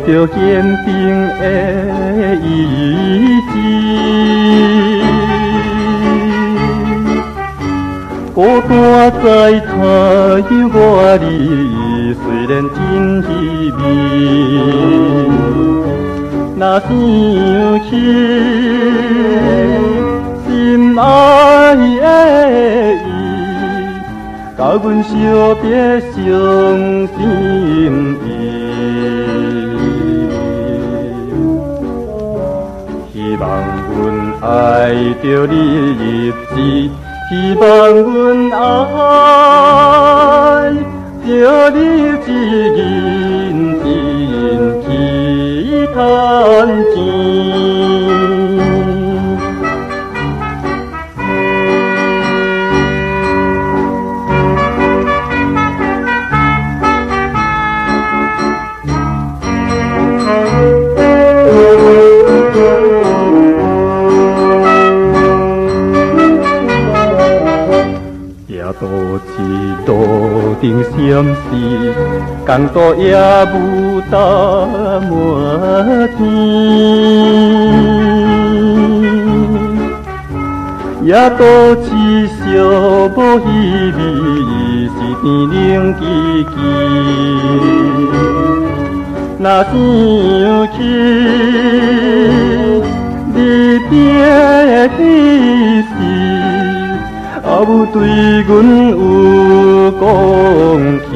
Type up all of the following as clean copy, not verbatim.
着坚定的意志。孤单在他我里，虽然真稀微，若想起心爱的伊，甲阮惜别伤心意。希望阮爱着你日子。希望阮爱着你一认真去赚钱。都是路顶闪烁，公路也雾搭满天，也都是寂无意味，是天冷寂寂。若想起你边的事，阿母对阮有讲起，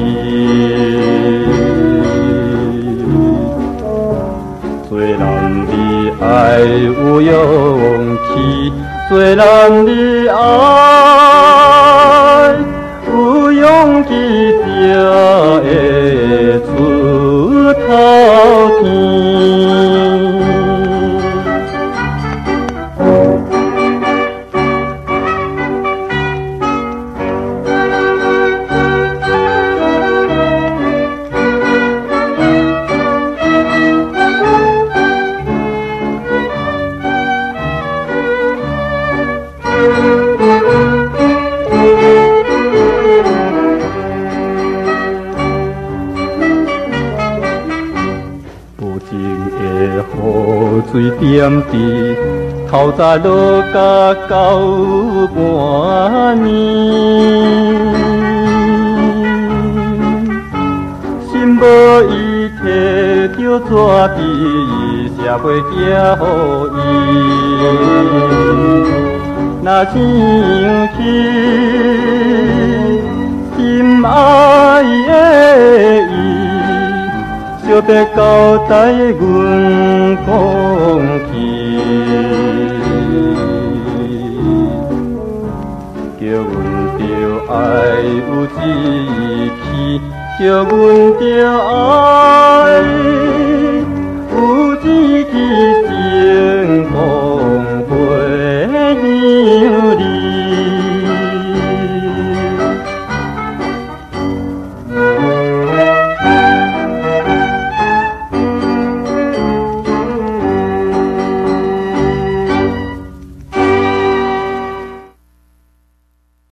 做人你爱有勇气，做人你爱有勇气，才会出头天。雨水点滴，透早落甲到半暝，心无伊摕着纸笔，写袂寄予伊。若想起心爱的伊，惜别交代阮讲起，叫阮着爱有志气，叫阮着爱